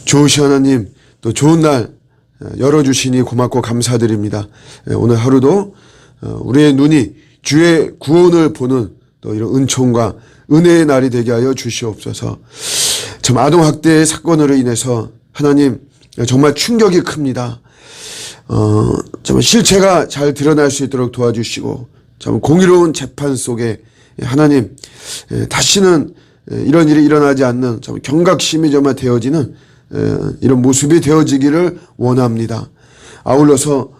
좋으신 하나님, 또 좋은 날 열어주시니 고맙고 감사드립니다. 오늘 하루도 우리의 눈이 주의 구원을 보는 또 이런 은총과 은혜의 날이 되게 하여 주시옵소서. 참 아동학대 사건으로 인해서 하나님 정말 충격이 큽니다. 참 실체가 잘 드러날 수 있도록 도와주시고 참 공의로운 재판 속에 하나님 다시는 이런 일이 일어나지 않는 참 경각심이 정말 되어지는 이런 모습이 되어지기를 원합니다. 아울러서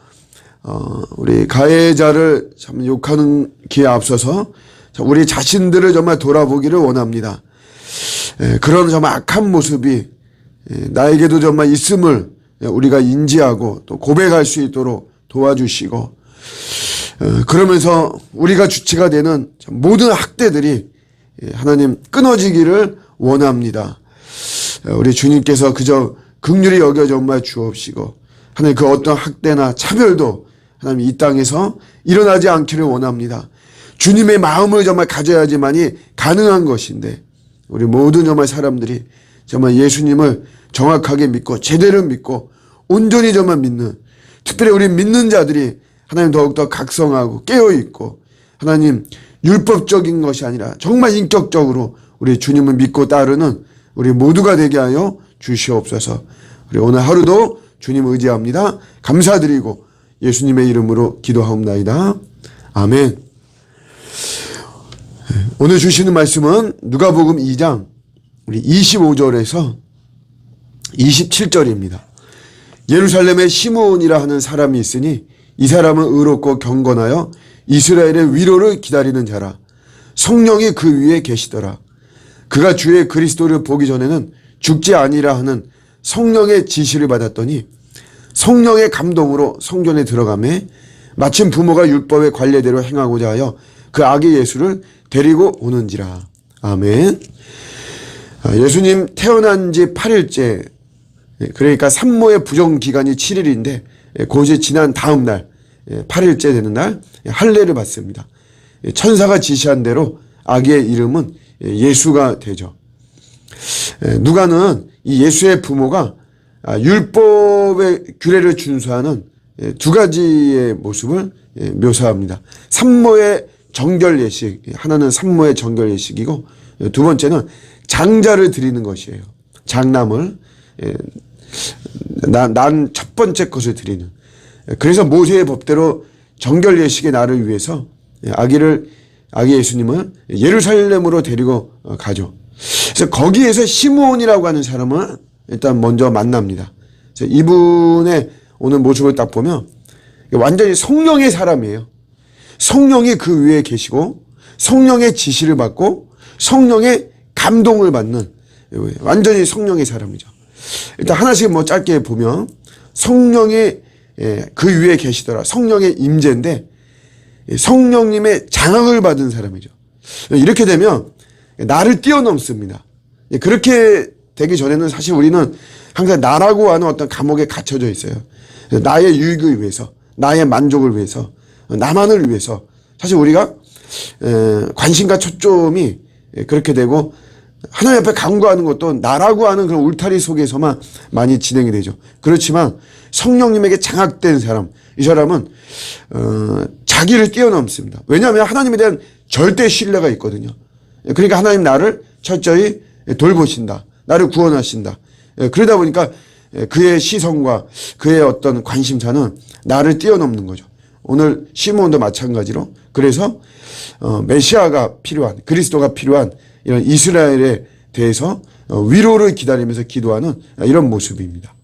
우리 가해자를 참 욕하는 기에 앞서서 우리 자신들을 정말 돌아보기를 원합니다. 그런 정말 악한 모습이 나에게도 정말 있음을 우리가 인지하고 또 고백할 수 있도록 도와주시고 그러면서 우리가 주체가 되는 모든 학대들이 하나님 끊어지기를 원합니다. 우리 주님께서 그저 긍휼히 여겨 정말 주옵시고 하나님 그 어떤 학대나 차별도 하나님 이 땅에서 일어나지 않기를 원합니다. 주님의 마음을 정말 가져야지만이 가능한 것인데 우리 모든 정말 사람들이 정말 예수님을 정확하게 믿고 제대로 믿고 온전히 정말 믿는 특별히 우리 믿는 자들이 하나님 더욱더 각성하고 깨어있고 하나님 율법적인 것이 아니라 정말 인격적으로 우리 주님을 믿고 따르는 우리 모두가 되게 하여 주시옵소서. 우리 오늘 하루도 주님 의지합니다. 감사드리고 예수님의 이름으로 기도하옵나이다. 아멘. 오늘 주시는 말씀은 누가복음 2장 우리 25절에서 27절입니다. 예루살렘에 시므온이라 하는 사람이 있으니 이 사람은 의롭고 경건하여 이스라엘의 위로를 기다리는 자라. 성령이 그 위에 계시더라. 그가 주의 그리스도를 보기 전에는 죽지 아니라 하는 성령의 지시를 받았더니 성령의 감동으로 성전에 들어가매 마침 부모가 율법의 관례대로 행하고자 하여 그 아기 예수를 데리고 오는지라. 아멘. 예수님 태어난 지 8일째, 그러니까 산모의 부정기간이 7일인데 그것이 지난 다음 날 8일째 되는 날 할례를 받습니다. 천사가 지시한 대로 아기의 이름은 예수가 되죠. 누가는 이 예수의 부모가 율법의 규례를 준수하는 두 가지의 모습을 묘사합니다. 산모의 정결 예식, 하나는 산모의 정결 예식이고 두 번째는 장자를 드리는 것이에요. 장남을 난 첫 번째 것을 드리는. 그래서 모세의 법대로 정결 예식의 날을 위해서 아기 예수님을 예루살렘으로 데리고 가죠. 그래서 거기에서 시므온이라고 하는 사람을 일단 먼저 만납니다. 그래서 이분의 오늘 모습을 딱 보면 완전히 성령의 사람이에요. 성령이 그 위에 계시고 성령의 지시를 받고 성령의 감동을 받는 완전히 성령의 사람이죠. 일단 하나씩 뭐 짧게 보면 성령이 그 위에 계시더라. 성령의 임재인데 성령님의 장악을 받은 사람이죠. 이렇게 되면 나를 뛰어넘습니다. 그렇게 되기 전에는 사실 우리는 항상 나라고 하는 어떤 감옥에 갇혀져 있어요. 나의 유익을 위해서, 나의 만족을 위해서, 나만을 위해서 사실 우리가 관심과 초점이 그렇게 되고 하나님 앞에 간구하는 것도 나라고 하는 그런 울타리 속에서만 많이 진행이 되죠. 그렇지만 성령님에게 장악된 사람, 이 사람은 자기를 뛰어넘습니다. 왜냐하면 하나님에 대한 절대 신뢰가 있거든요. 그러니까 하나님 나를 철저히 돌보신다. 나를 구원하신다. 그러다 보니까 그의 시선과 그의 어떤 관심사는 나를 뛰어넘는 거죠. 오늘 시므온도 마찬가지로 그래서 메시아가 필요한, 그리스도가 필요한 이런 이스라엘에 대해서 위로를 기다리면서 기도하는 이런 모습입니다.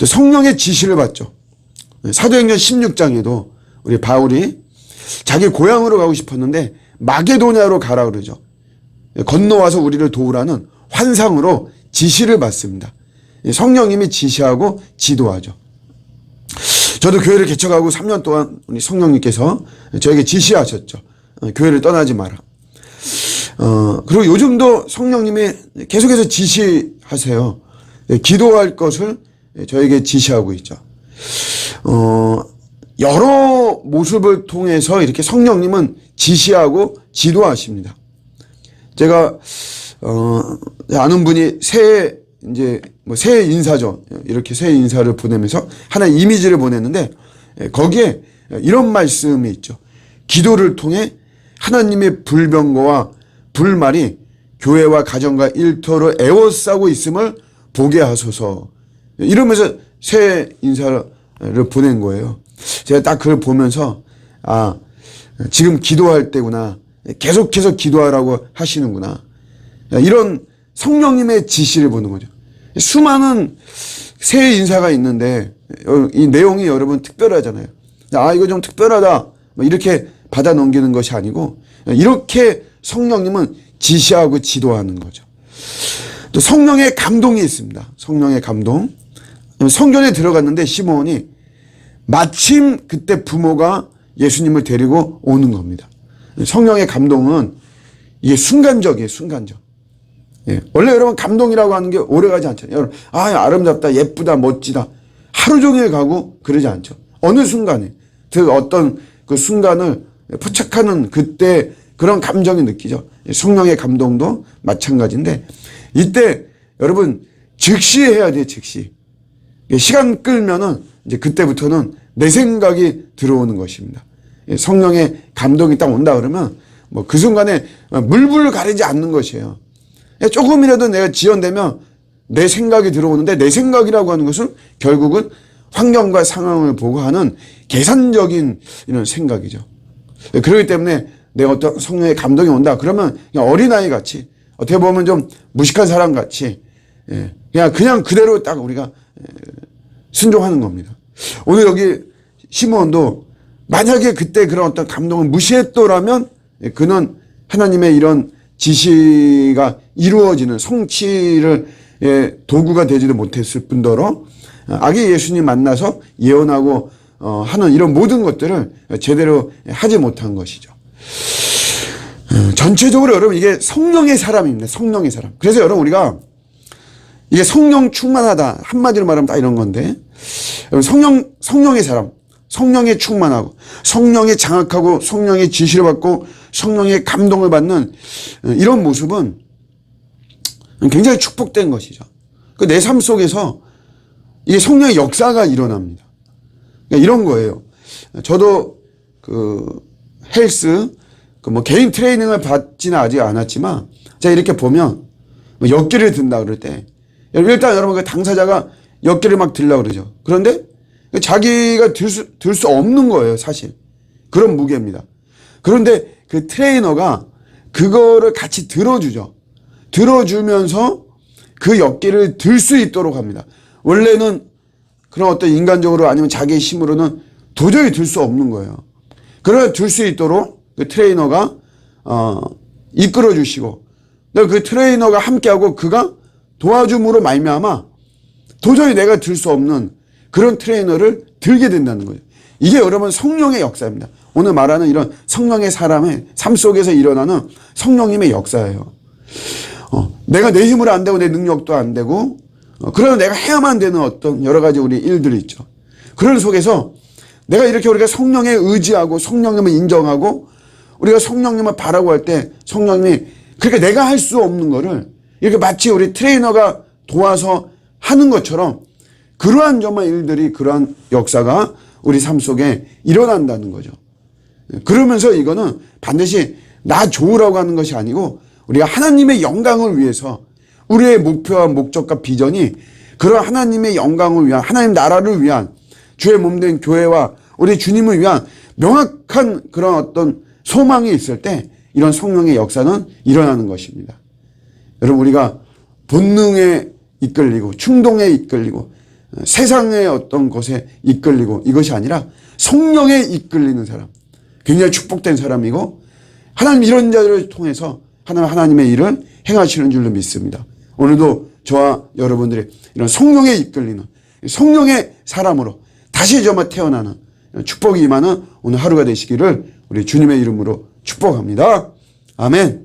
성령의 지시를 받죠. 사도행전 16장에도 우리 바울이 자기 고향으로 가고 싶었는데 마게도냐로 가라 그러죠. 건너와서 우리를 도우라는 환상으로 지시를 받습니다. 성령님이 지시하고 지도하죠. 저도 교회를 개척하고 3년 동안 우리 성령님께서 저에게 지시하셨죠. 교회를 떠나지 마라. 그리고 요즘도 성령님이 계속해서 지시하세요. 기도할 것을 저에게 지시하고 있죠. 여러 모습을 통해서 이렇게 성령님은 지시하고 지도하십니다. 제가 아는 분이 새 이제 뭐 새해 인사죠. 이렇게 새해 인사를 보내면서 하나의 이미지를 보냈는데 거기에 이런 말씀이 있죠. 기도를 통해 하나님의 불병거와 불말이 교회와 가정과 일터로 에워싸고 있음을 보게 하소서. 이러면서 새해 인사를 보낸 거예요. 제가 딱 그걸 보면서 지금 기도할 때구나. 계속해서 기도하라고 하시는구나. 이런 성령님의 지시를 보는 거죠. 수많은 새해 인사가 있는데 이 내용이 여러분 특별하잖아요. 이거 좀 특별하다. 이렇게 받아 넘기는 것이 아니고 이렇게 성령님은 지시하고 지도하는 거죠. 또 성령의 감동이 있습니다. 성령의 감동. 성전에 들어갔는데 시몬이 마침 그때 부모가 예수님을 데리고 오는 겁니다. 성령의 감동은 이게 순간적이에요. 순간적. 원래 여러분 감동이라고 하는 게 오래가지 않잖아요. 여러분 아름답다, 예쁘다, 멋지다. 하루 종일 가고 그러지 않죠. 어느 순간에 어떤 그 순간을 포착하는 그때 그런 감정이 느끼죠. 성령의 감동도 마찬가지인데 이때 여러분 즉시 해야 돼요. 즉시. 시간 끌면은 이제 그때부터는 내 생각이 들어오는 것입니다. 성령의 감동이 딱 온다 그러면 뭐 그 순간에 물불 가리지 않는 것이에요. 조금이라도 내가 지연되면 내 생각이 들어오는데 내 생각이라고 하는 것은 결국은 환경과 상황을 보고 하는 계산적인 이런 생각이죠. 그렇기 때문에 내가 어떤 성령의 감동이 온다 그러면 그냥 어린아이 같이 어떻게 보면 좀 무식한 사람 같이 그냥 그대로 딱 우리가 순종하는 겁니다. 오늘 여기 시몬도 만약에 그때 그런 어떤 감동을 무시했더라면 그는 하나님의 이런 지시가 이루어지는 성취를 도구가 되지도 못했을 뿐더러 아기 예수님 만나서 예언하고 하는 이런 모든 것들을 제대로 하지 못한 것이죠. 전체적으로 여러분 이게 성령의 사람입니다. 성령의 사람. 그래서 여러분 우리가 이게 성령 충만하다 한마디로 말하면 다 이런 건데 성령의 사람, 성령에 충만하고 성령에 장악하고 성령의 지시를 받고 성령의 감동을 받는 이런 모습은 굉장히 축복된 것이죠. 내 삶 속에서 이게 성령의 역사가 일어납니다. 그러니까 이런 거예요. 저도 그 헬스 뭐 개인 트레이닝을 받지는 아직 않았지만 제가 이렇게 보면 뭐 역기를 든다 그럴 때 일단 여러분 그 당사자가 역기를 막 들려고 그러죠. 그런데 자기가 들 수 없는 거예요, 사실. 그런 무게입니다. 그런데 그 트레이너가 그거를 같이 들어주죠. 들어주면서 그 역기를 들 수 있도록 합니다. 원래는 그런 어떤 인간적으로 아니면 자기의 힘으로는 도저히 들 수 없는 거예요. 그걸 들 수 있도록 그 트레이너가 이끌어 주시고 그 트레이너가 함께하고 그가 도와줌으로 말미암아 도저히 내가 들 수 없는 그런 트레이너를 들게 된다는 거예요. 이게 여러분 성령의 역사입니다. 오늘 말하는 이런 성령의 사람의 삶 속에서 일어나는 성령님의 역사예요. 내가 내 힘으로 안 되고 내 능력도 안 되고 그러면 내가 해야만 되는 어떤 여러 가지 우리 일들이 있죠. 그런 속에서 내가 이렇게 우리가 성령에 의지하고 성령님을 인정하고 우리가 성령님을 바라고 할 때 성령님이 그렇게 내가 할 수 없는 거를 이렇게 마치 우리 트레이너가 도와서 하는 것처럼 그러한 정말 일들이 그러한 역사가 우리 삶 속에 일어난다는 거죠. 그러면서 이거는 반드시 나 좋으라고 하는 것이 아니고 우리가 하나님의 영광을 위해서 우리의 목표와 목적과 비전이 그런 하나님의 영광을 위한 하나님 나라를 위한 주의 몸된 교회와 우리 주님을 위한 명확한 그런 어떤 소망이 있을 때 이런 성령의 역사는 일어나는 것입니다. 여러분 우리가 본능에 이끌리고 충동에 이끌리고 세상의 어떤 것에 이끌리고 이것이 아니라 성령에 이끌리는 사람 굉장히 축복된 사람이고 하나님 이런 자들을 통해서 하나님의 일을 행하시는 줄로 믿습니다. 오늘도 저와 여러분들이 이런 성령에 이끌리는 성령의 사람으로 다시 정말 태어나는 축복이 임하는 오늘 하루가 되시기를 우리 주님의 이름으로 축복합니다. 아멘.